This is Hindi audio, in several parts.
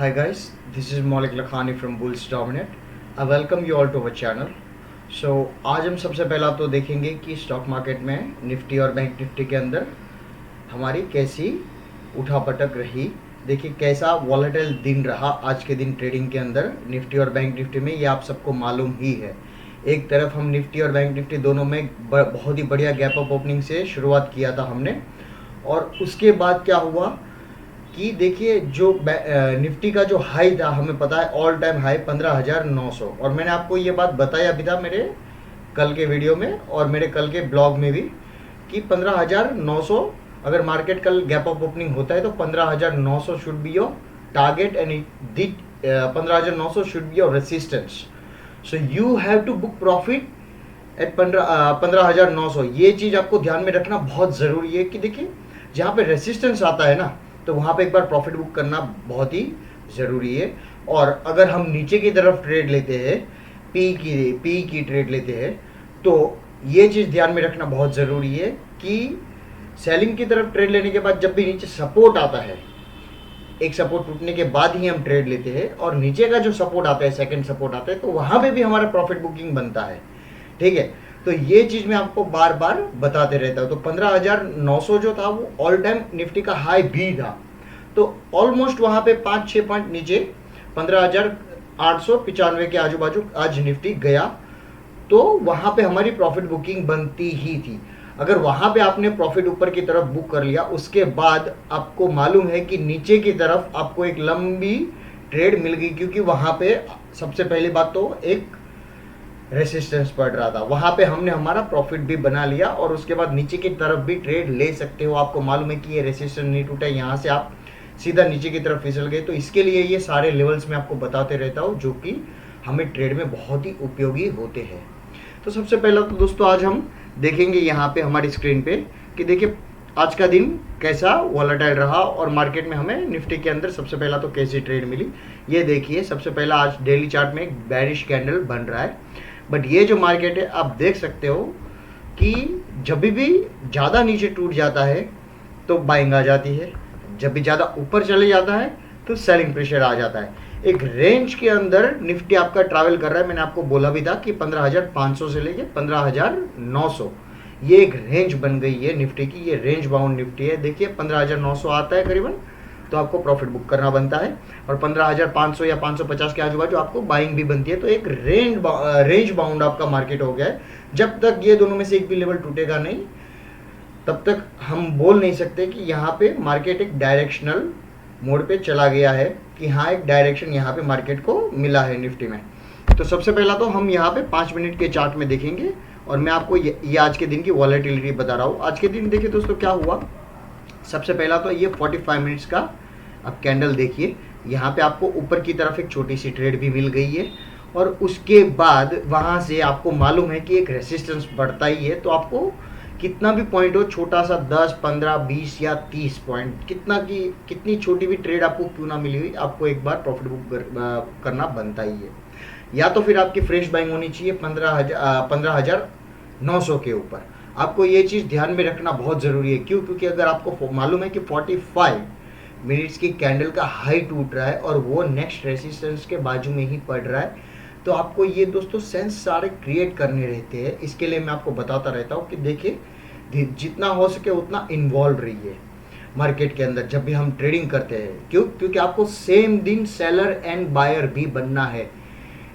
Hi guys, this is Maulik Lakhani from Bulls Dominate. I welcome you all to our channel. So आज हम सबसे पहला तो देखेंगे कि स्टॉक मार्केट में निफ्टी और बैंक निफ्टी के अंदर हमारी कैसी उठापटक रही। देखिए कैसा वॉलेटाइल दिन रहा आज के दिन ट्रेडिंग के अंदर निफ्टी और बैंक निफ्टी में, ये आप सबको मालूम ही है। एक तरफ हम निफ्टी और बैंक निफ्टी दोनों में बहुत ही बढ़िया गैप अप ओपनिंग से शुरुआत किया था हमने, और उसके बाद क्या हुआ कि देखिए जो निफ्टी का जो हाई था, हमें पता है ऑल टाइम हाई 15,900, और मैंने आपको ये बात बताया भी था मेरे कल के वीडियो में और मेरे कल के ब्लॉग में भी कि 15,900 अगर मार्केट कल गैप अप ओपनिंग होता है तो 15,900 should be your target and it 15,900 should be your resistance. So you have to book profit at 15,900। ये चीज़ आपको ध्यान में रखना बहुत ज़रूरी है कि देखिए जहाँ पे रेसिस्टेंस आता है ना, तो वहाँ पे एक बार प्रॉफिट बुक करना बहुत ही ज़रूरी है। और अगर हम नीचे की तरफ ट्रेड लेते हैं, पी की ट्रेड लेते हैं, तो ये चीज़ ध्यान में रखना बहुत ज़रूरी है कि सेलिंग की तरफ ट्रेड लेने के बाद जब भी नीचे सपोर्ट आता है, एक सपोर्ट टूटने के बाद ही हम ट्रेड लेते हैं, और नीचे का जो सपोर्ट आता है, सेकंड सपोर्ट आता है, तो वहाँ पे भी हमारा प्रॉफिट बुकिंग बनता है। ठीक है, तो ये चीज़ मैं आपको बार बार बताते रहता हूँ। तो 15,900 जो था वो ऑल टाइम निफ्टी का हाई भी था, तो ऑलमोस्ट वहाँ पे 5-6 पॉइंट नीचे 15,895 के आजू बाजू आज निफ्टी गया, तो वहाँ पे हमारी प्रॉफिट बुकिंग बनती ही थी। अगर वहाँ पे आपने प्रॉफिट ऊपर की तरफ बुक कर लिया, उसके बाद आपको मालूम है कि नीचे की तरफ आपको एक लंबी ट्रेड मिल गई, क्योंकि वहाँ पे सबसे पहली बात तो एक रेसिस्टेंस पड़ रहा था, वहाँ पे हमने हमारा प्रॉफिट भी बना लिया, और उसके बाद नीचे की तरफ भी ट्रेड ले सकते हो। आपको मालूम है कि ये रेसिस्टेंस नहीं टूटा, यहाँ से आप सीधा नीचे की तरफ फिसल गए। तो इसके लिए ये सारे लेवल्स में आपको बताते रहता हूँ जो कि हमें ट्रेड में बहुत ही उपयोगी होते हैं। तो सबसे पहला तो दोस्तों आज हम देखेंगे यहाँ पे हमारी स्क्रीन पे कि देखिए आज का दिन कैसा वॉलेटाइल रहा, और मार्केट में हमें निफ्टी के अंदर सबसे पहला तो कैसी ट्रेड मिली। ये देखिए सबसे पहला आज डेली चार्ट में एक बेरिश कैंडल बन रहा है, बट ये जो मार्केट है आप देख सकते हो कि जब भी ज़्यादा नीचे टूट जाता है तो बाइंग आ जाती है, जब भी ज़्यादा ऊपर चले जाता है तो सेलिंग प्रेशर आ जाता है। एक रेंज के अंदर निफ्टी आपका ट्रैवल कर रहा है। मैंने आपको बोला भी था कि 15,500 से लेके 15,900 ये एक रेंज बन गई है निफ्टी की, ये रेंज बाउंड निफ्टी है। देखिए 15,900 आता है करीबन, तो आपको प्रॉफिट बुक करना बनता है, और 15,500 या 550 के आजू बाजू आपको बाइंग भी बनती है। तो एक रेंज बाउंड आपका मार्केट हो गया है। जब तक ये दोनों में से एक भी लेवल टूटेगा नहीं, तब तक हम बोल नहीं सकते कि यहाँ पे मार्केट एक डायरेक्शनल मोड पे चला गया है, कि हाँ एक डायरेक्शन यहाँ पे मार्केट को मिला है निफ्टी में। तो सबसे पहला तो हम यहाँ पे 5 मिनट के चार्ट में देखेंगे, और मैं आपको ये आज के दिन की वॉलेटिलिटी बता रहा हूँ। आज के दिन देखिए दोस्तों क्या हुआ। सबसे पहला तो ये 45 मिनट्स का अब कैंडल देखिए, यहाँ पे आपको ऊपर की तरफ एक छोटी सी ट्रेड भी मिल गई है, और उसके बाद वहाँ से आपको मालूम है कि एक रेसिस्टेंस बढ़ता ही है। तो आपको कितना भी पॉइंट हो, छोटा सा 10, 15, 20 या 30 पॉइंट, कितनी छोटी भी ट्रेड आपको क्यों ना मिली हुई, आपको एक बार प्रॉफिट बुक करना बनता ही है। या तो फिर आपकी फ्रेश बाइंग होनी चाहिए 15,900 के ऊपर। आपको ये चीज़ ध्यान में रखना बहुत ज़रूरी है। क्यों? क्योंकि अगर आपको मालूम है कि 45 मिनट्स की कैंडल का हाई टूट रहा है और वो नेक्स्ट रेसिस्टेंस के बाजू में ही पड़ रहा है, तो आपको ये दोस्तों सेंस सारे क्रिएट करने रहते हैं। इसके लिए मैं आपको बताता रहता हूँ कि देखिए जितना हो सके उतना इन्वॉल्व रहिए मार्केट के अंदर जब भी हम ट्रेडिंग करते हैं। क्यों? क्योंकि आपको सेम दिन सेलर एंड बायर भी बनना है।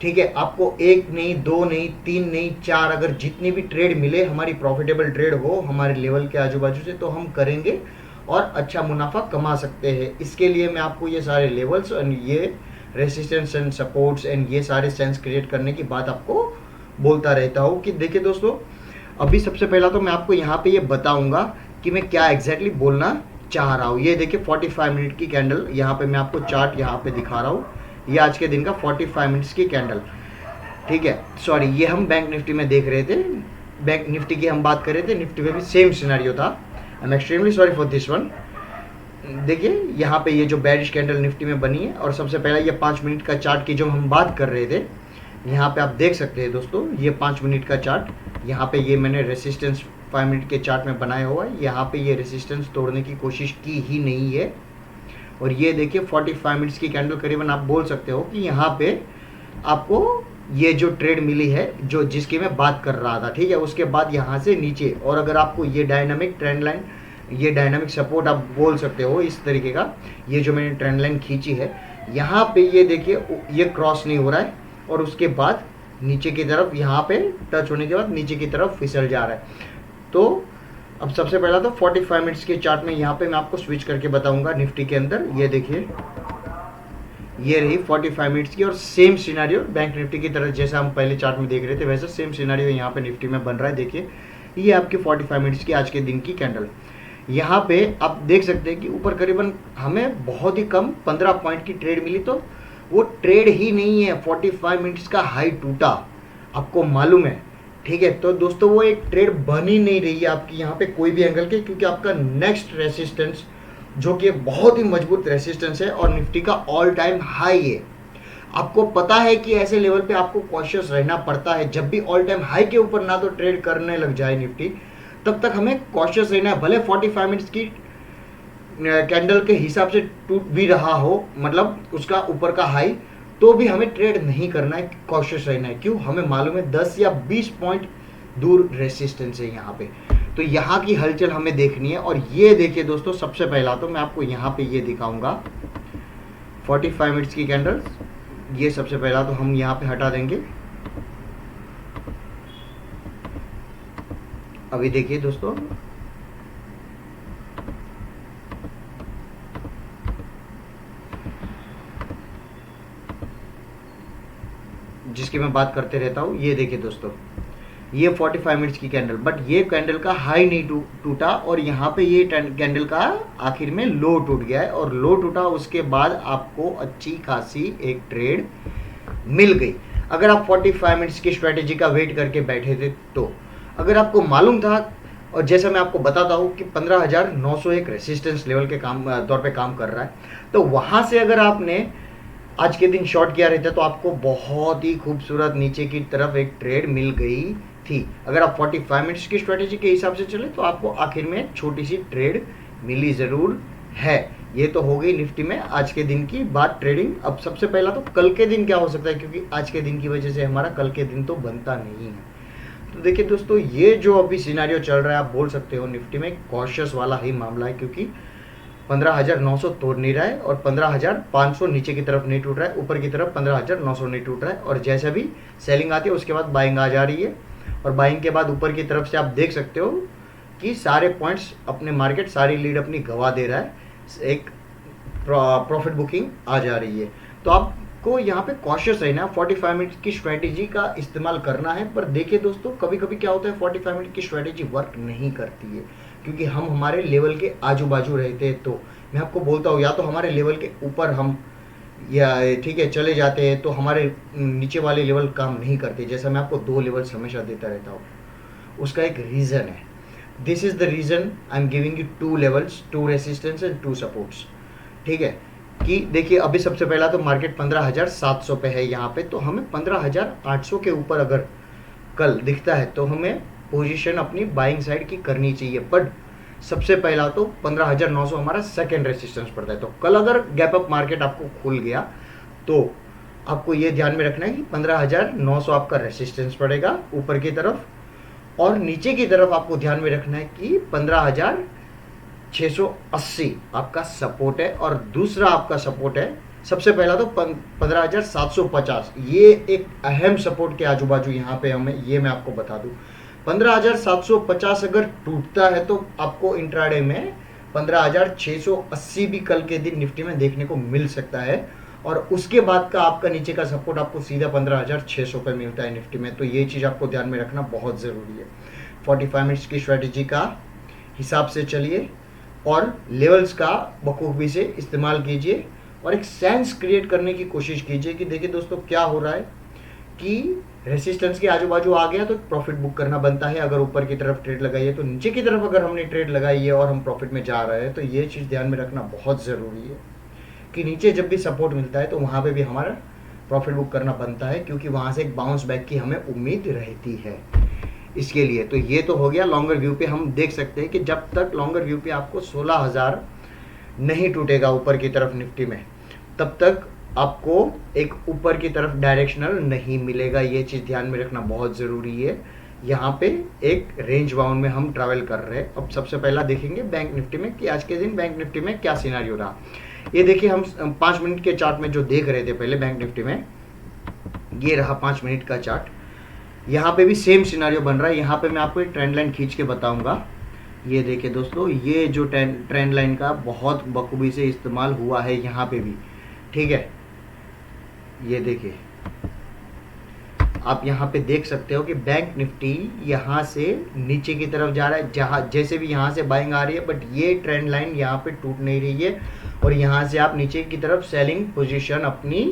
ठीक है, आपको 1 नहीं, 2 नहीं, 3 नहीं, 4, अगर जितनी भी ट्रेड मिले, हमारी प्रॉफिटेबल ट्रेड हो हमारे लेवल के आजू बाजू से, तो हम करेंगे और अच्छा मुनाफा कमा सकते हैं। इसके लिए मैं आपको ये सारे लेवल्स और ये रेसिस्टेंस एंड सपोर्ट्स एंड ये सारे सेंस क्रिएट करने की बात आपको बोलता रहता हूँ। कि देखिए दोस्तों, अभी सबसे पहला तो मैं आपको यहाँ पे ये बताऊँगा कि मैं क्या एग्जैक्टली बोलना चाह रहा हूँ। ये देखिए 45 मिनट की कैंडल, यहाँ पे मैं आपको चार्ट यहाँ पे दिखा रहा हूँ। ये आज के दिन का 45 मिनट्स की कैंडल, ठीक है। सॉरी, ये हम बैंक निफ्टी में देख रहे थे, बैंक निफ्टी की हम बात कर रहे थे, निफ्टी में भी सेम सिनेरियो था। I am extremely sorry for this one. देखिए यहाँ पे ये जो बेरिश कैंडल निफ्टी में बनी है, और सबसे पहला ये 5 मिनट का चार्ट की जो हम बात कर रहे थे, यहाँ पे आप देख सकते हैं दोस्तों, ये 5 मिनट का चार्ट, यहाँ पे ये मैंने रेसिस्टेंस 5 मिनट के चार्ट में बनाया हुआ है। यहाँ पे ये रेसिस्टेंस तोड़ने की कोशिश की ही नहीं है, और ये देखिए 45 मिनट्स की कैंडल करीबन आप बोल सकते हो कि यहाँ पे आपको ये जो ट्रेड मिली है जो जिसकी मैं बात कर रहा था, ठीक है। उसके बाद यहाँ से नीचे, और अगर आपको ये डायनामिक ट्रेंड लाइन, ये डायनामिक सपोर्ट आप बोल सकते हो इस तरीके का, ये जो मैंने ट्रेंड लाइन खींची है, यहाँ पे ये देखिए ये क्रॉस नहीं हो रहा है और उसके बाद नीचे की तरफ यहाँ पे टच होने के बाद नीचे की तरफ फिसल जा रहा है। तो अब सबसे पहला तो 45 मिनट्स के चार्ट में यहाँ पे मैं आपको स्विच करके बताऊंगा निफ्टी के अंदर। ये देखिए ये रही 45 मिनट्स की, और सेम सिनेरियो बैंक निफ्टी की तरह जैसा हम पहले चार्ट में देख रहे थे वैसा सेम सिनेरियो यहाँ पे निफ्टी में बन रहा है। देखिए ये आपकी 45 मिनट्स की आज के दिन की कैंडल। यहाँ पे आप देख सकते हैं कि ऊपर करीबन हमें बहुत ही कम 15 पॉइंट की ट्रेड मिली, तो वो ट्रेड ही नहीं है, 45 मिनट्स का हाई टूटा, आपको मालूम है, ठीक है। तो दोस्तों वो एक ट्रेड बन ही नहीं रही है आपकी यहाँ पे कोई भी एंगल के, क्योंकि आपका नेक्स्ट रेसिस्टेंस जो कि बहुत ही मजबूत रेसिस्टेंस है और निफ्टी का ऑल टाइम हाई है। आपको पता है कि ऐसे लेवल पे आपको कॉशियस रहना पड़ता है, जब भी ऑल टाइम हाई के ऊपर ना तो ट्रेड करने लग जाए निफ्टी, तब तक हमें कॉशियस रहना है। भले 45 मिनट्स की कैंडल के हिसाब से टूट भी रहा हो, मतलब उसका ऊपर का हाई, तो भी हमें ट्रेड नहीं करना है, कॉशियस रहना है। क्यों? हमें मालूम है 10 या 20 पॉइंट दूर रेसिस्टेंस है यहाँ पे, तो यहाँ की हलचल हमें देखनी है। और ये देखिए दोस्तों, सबसे पहला तो मैं आपको यहाँ पे ये दिखाऊंगा 45 मिनट्स की कैंडल। ये सबसे पहला तो हम यहाँ पे हटा देंगे। अभी देखिए दोस्तों, जिसकी मैं बात करते रहता हूँ, ये देखिए दोस्तों, ये 45 मिनट्स की कैंडल, बट ये कैंडल का हाई नहीं टूटा, और यहाँ पे ये कैंडल का आखिर में लो टूट गया है, और लो टूटा उसके बाद आपको अच्छी खासी एक ट्रेड मिल गई। अगर आप 45 मिनट्स की स्ट्रेटेजी का वेट करके बैठे थे, तो अगर आपको मालूम था, और जैसा मैं आपको बताता हूँ कि 15,900 एक रेसिस्टेंस लेवल के तौर पे काम कर रहा है, तो वहाँ से अगर आपने आज के दिन शॉर्ट किया रहता तो आपको बहुत ही खूबसूरत नीचे की तरफ एक ट्रेड मिल गई थी। अगर आप 45 मिनट्स की स्ट्रेटेजी के हिसाब से चले तो आपको आखिर में छोटी सी ट्रेड मिली ज़रूर है। ये तो हो गई निफ्टी में आज के दिन की बात, ट्रेडिंग। अब सबसे पहला तो कल के दिन क्या हो सकता है, क्योंकि आज के दिन की वजह से हमारा कल के दिन तो बनता नहीं है। तो देखिए दोस्तों, ये जो अभी सिनेरियो चल रहा है, आप बोल सकते हो निफ्टी में कॉशियस वाला ही मामला है, क्योंकि 15,900 तोड़ नहीं रहा है और 15,500 नीचे की तरफ नहीं टूट रहा है, ऊपर की तरफ 15,900 नहीं टूट रहा है। और जैसे भी सेलिंग आती है उसके बाद बाइंग आ जा रही है, और बाइंग के बाद ऊपर की तरफ से आप देख सकते हो कि सारे पॉइंट्स अपने मार्केट, सारी लीड अपनी गवा दे रहा है, एक प्रॉफिट बुकिंग आ जा रही है। तो आपको यहाँ पे कॉशियस रहना है, 45 मिनट की स्ट्रेटेजी का इस्तेमाल करना है। पर देखिए दोस्तों, कभी कभी क्या होता है, 45 मिनट की स्ट्रेटेजी वर्क नहीं करती है, क्योंकि हम हमारे लेवल के आजू बाजू रहते हैं। तो मैं आपको बोलता हूँ, या तो हमारे लेवल के ऊपर हम या ठीक है चले जाते हैं, तो हमारे नीचे वाले लेवल काम नहीं करते। जैसा मैं आपको 2 लेवल्स हमेशा देता रहता हूँ, उसका एक रीज़न है। This is the reason I am giving you 2 levels, 2 resistance and 2 supports, ठीक है। कि देखिए अभी सबसे पहला तो मार्केट 15,700 पे है यहाँ पे, तो हमें 15,800 के ऊपर अगर कल दिखता है तो हमें पोजीशन अपनी बाइंग साइड की करनी चाहिए। बट सबसे पहला तो 15,900 हमारा सेकेंड रेसिस्टेंस पड़ता है। तो कल अगर गैप अप मार्केट आपको खुल गया तो आपको ये ध्यान में रखना है कि 15,900 आपका रेसिस्टेंस पड़ेगा ऊपर की तरफ, और नीचे की तरफ आपको ध्यान में रखना है कि 15,680 आपका सपोर्ट है, और दूसरा आपका सपोर्ट है सबसे पहला तो 15,750। ये एक अहम सपोर्ट के आजू बाजू यहाँ पे हमें, ये मैं आपको बता दूं, 15,750 अगर टूटता है तो आपको इंट्राडे में 15,680 भी कल के दिन निफ्टी में देखने को मिल सकता है, और उसके बाद का आपका नीचे का सपोर्ट आपको सीधा 15,600 पे मिलता है निफ्टी में। तो ये चीज़ आपको ध्यान में रखना बहुत ज़रूरी है। 45 मिनट्स की स्ट्रेटेजी का हिसाब से चलिए और लेवल्स का बखूबी से इस्तेमाल कीजिए, और एक सेंस क्रिएट करने की कोशिश कीजिए कि देखिए दोस्तों क्या हो रहा है कि रेसिस्टेंस के आजू बाजू आ गया तो प्रॉफिट बुक करना बनता है। अगर ऊपर की तरफ ट्रेड लगाई है तो नीचे की तरफ अगर हमने ट्रेड लगाई है और हम प्रॉफिट में जा रहे हैं, तो ये चीज़ ध्यान में रखना बहुत ज़रूरी है कि नीचे जब भी सपोर्ट मिलता है तो वहाँ पे भी हमारा प्रॉफिट बुक करना बनता है, क्योंकि वहाँ से एक बाउंस बैक की हमें उम्मीद रहती है इसके लिए। तो ये तो हो गया लॉन्गर व्यू पे। हम देख सकते हैं कि जब तक लॉन्गर व्यू पे आपको 16,000 नहीं टूटेगा ऊपर की तरफ निफ्टी में, तब तक आपको एक ऊपर की तरफ डायरेक्शनल नहीं मिलेगा। ये चीज़ ध्यान में रखना बहुत ज़रूरी है। यहाँ पे एक रेंज बाउंड में हम ट्रैवल कर रहे हैं। अब सबसे पहला देखेंगे बैंक निफ्टी में कि आज के दिन बैंक निफ्टी में क्या सिनारियो रहा। ये देखिए, हम 5 मिनट के चार्ट में जो देख रहे थे पहले बैंक निफ्टी में, ये रहा 5 मिनट का चार्ट। यहाँ पे भी सेम सिनारियो बन रहा है। यहाँ पे मैं आपको एक ट्रेंड लाइन खींच के बताऊंगा। ये देखिए दोस्तों, ये जो ट्रेंड लाइन का बहुत बखूबी से इस्तेमाल हुआ है यहाँ पे भी, ठीक है। ये देखिए, आप यहाँ पे देख सकते हो कि बैंक निफ्टी यहाँ से नीचे की तरफ जा रहा है, जहाँ जैसे भी यहाँ से बाइंग आ रही है, बट ये ट्रेंड लाइन यहाँ पे टूट नहीं रही है और यहाँ से आप नीचे की तरफ सेलिंग पोजीशन अपनी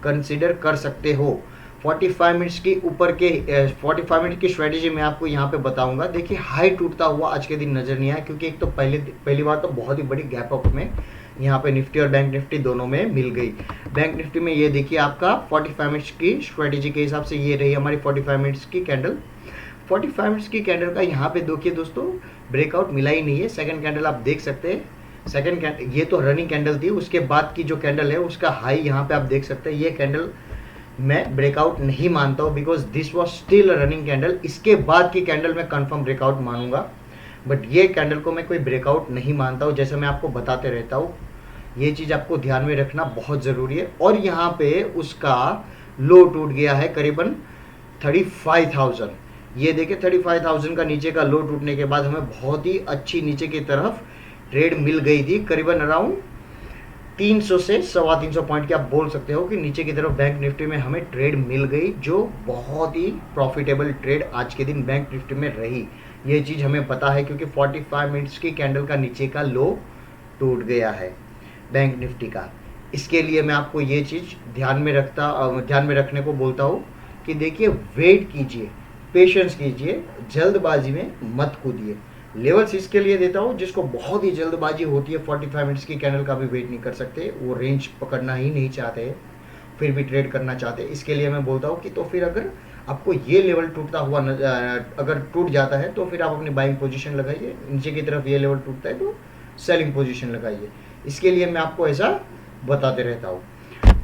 कंसीडर कर सकते हो। 45 मिनट्स की ऊपर के 45 मिनट की स्ट्रेटेजी मैं आपको यहाँ पे बताऊंगा। देखिए, हाई टूटता हुआ आज के दिन नजर नहीं आया, क्योंकि एक तो पहली बार तो बहुत ही बड़ी गैप अप में यहाँ पे निफ्टी और बैंक निफ्टी दोनों में मिल गई। बैंक निफ्टी में ये देखिए, आपका 45 मिनट्स की स्ट्रेटेजी के हिसाब से ये रही हमारी 45 मिनट्स की कैंडल। 45 मिनट्स की कैंडल का यहाँ पे देखिए दोस्तों, ब्रेकआउट मिला ही नहीं है। सेकंड कैंडल आप देख सकते हैं, सेकंड कैंडल ये तो रनिंग कैंडल थी, उसके बाद की जो कैंडल है उसका हाई यहाँ पे आप देख सकते हैं। ये कैंडल मैं ब्रेकआउट नहीं मानता हूँ, because this was still running candle. इसके बाद की कैंडल मैं कंफर्म ब्रेकआउट मानूंगा, बट ये कैंडल को मैं कोई ब्रेकआउट नहीं मानता हूँ। जैसे मैं आपको बताते रहता हूँ, ये चीज़ आपको ध्यान में रखना बहुत ज़रूरी है। और यहाँ पे उसका लो टूट गया है करीबन 35,000। ये देखिए, 35,000 का नीचे का लो टूटने के बाद हमें बहुत ही अच्छी नीचे की तरफ ट्रेड मिल गई थी, करीबन अराउंड 300 से 325 पॉइंट की आप बोल सकते हो कि नीचे की तरफ बैंक निफ्टी में हमें ट्रेड मिल गई, जो बहुत ही प्रॉफिटेबल ट्रेड आज के दिन बैंक निफ्टी में रही। ये चीज़ हमें पता है, क्योंकि 45 मिनट्स की कैंडल का नीचे का लो टूट गया है बैंक निफ्टी का। इसके लिए मैं आपको ये चीज़ ध्यान में रखने को बोलता हूँ कि देखिए, वेट कीजिए, पेशेंस कीजिए, जल्दबाजी में मत कूदिए। लेवल्स इसके लिए देता हूँ जिसको बहुत ही जल्दबाजी होती है, 45 मिनट्स की कैंडल का भी वेट नहीं कर सकते, वो रेंज पकड़ना ही नहीं चाहते, फिर भी ट्रेड करना चाहते। इसके लिए मैं बोलता हूँ कि तो फिर अगर आपको ये लेवल टूटता हुआ अगर टूट जाता है तो फिर आप अपनी बाइंग पोजीशन लगाइए। नीचे की तरफ ये लेवल टूटता है तो सेलिंग पोजीशन लगाइए। इसके लिए मैं आपको ऐसा बताते रहता हूँ।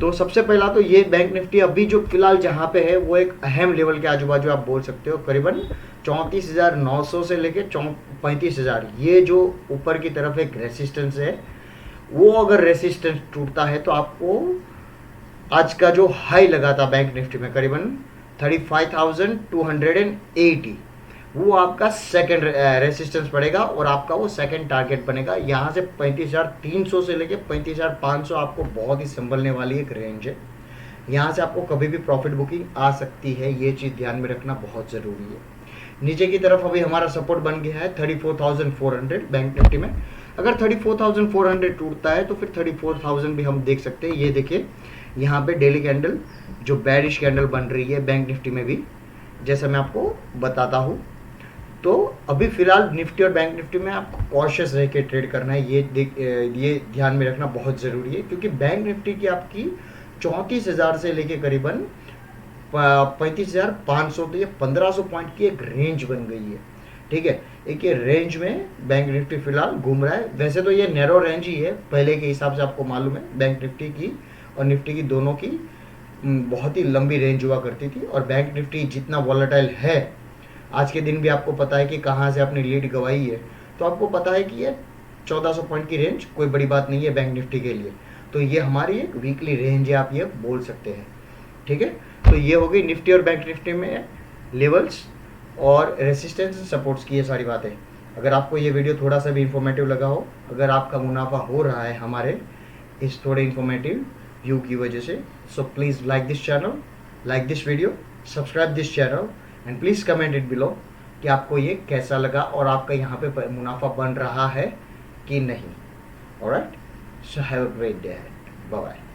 तो सबसे पहला तो ये बैंक निफ्टी अभी जो फिलहाल जहाँ पे है वो एक अहम लेवल के आजू बाजू आप बोल सकते हो, करीबन 34,900 से लेके 35,000। ये जो ऊपर की तरफ एक रेसिस्टेंस है, वो अगर रेसिस्टेंस टूटता है तो आपको आज का जो हाई लगा था बैंक निफ्टी में करीबन 35,280, वो आपका सेकंड रेसिस्टेंस पड़ेगा और आपका वो सेकंड टारगेट बनेगा। यहाँ से 35,300 से लेके 35,500 आपको बहुत ही संभलने वाली एक रेंज है। यहाँ से आपको कभी भी प्रॉफिट बुकिंग आ सकती है, ये चीज़ ध्यान में रखना बहुत ज़रूरी है। नीचे की तरफ अभी हमारा सपोर्ट बन गया है 34,400 बैंक निफ्टी में। अगर 34,400 टूटता है तो फिर 34,000 भी हम देख सकते हैं। ये देखिए, यहाँ पे डेली कैंडल जो बेरिश कैंडल बन रही है बैंक निफ्टी में भी, जैसा मैं आपको बताता हूँ। तो अभी फिलहाल निफ्टी और बैंक निफ्टी में आपको कॉशियस रह के ट्रेड करना है, ये ध्यान में रखना बहुत ज़रूरी है, क्योंकि बैंक निफ्टी की आपकी 34,000 से लेके करीबन 35,500 तो ये 1,500 पॉइंट की एक रेंज बन गई है, ठीक है। एक ये रेंज में बैंक निफ्टी फिलहाल घूम रहा है। वैसे तो ये नैरो रेंज ही है, पहले के हिसाब से आपको मालूम है बैंक निफ्टी की और निफ्टी की दोनों की बहुत ही लंबी रेंज हुआ करती थी। और बैंक निफ्टी जितना वॉलेटाइल है, आज के दिन भी आपको पता है कि कहाँ से आपने लीड गवाई है, तो आपको पता है कि ये 1,400 पॉइंट की रेंज कोई बड़ी बात नहीं है बैंक निफ्टी के लिए। तो ये हमारी एक वीकली रेंज है, आप ये बोल सकते हैं, ठीक है। तो ये हो गई निफ्टी और बैंक निफ्टी में लेवल्स और रेसिस्टेंस सपोर्ट्स की ये सारी बातें। अगर आपको ये वीडियो थोड़ा सा भी इंफॉर्मेटिव लगा हो, अगर आपका मुनाफा हो रहा है हमारे इस थोड़े इंफॉर्मेटिव व्यू की वजह से, so please like this channel, like this video, subscribe this channel and please comment it below कि आपको ये कैसा लगा और आपका यहाँ पे मुनाफा बन रहा है कि नहीं। Alright, so have a great day, bye bye.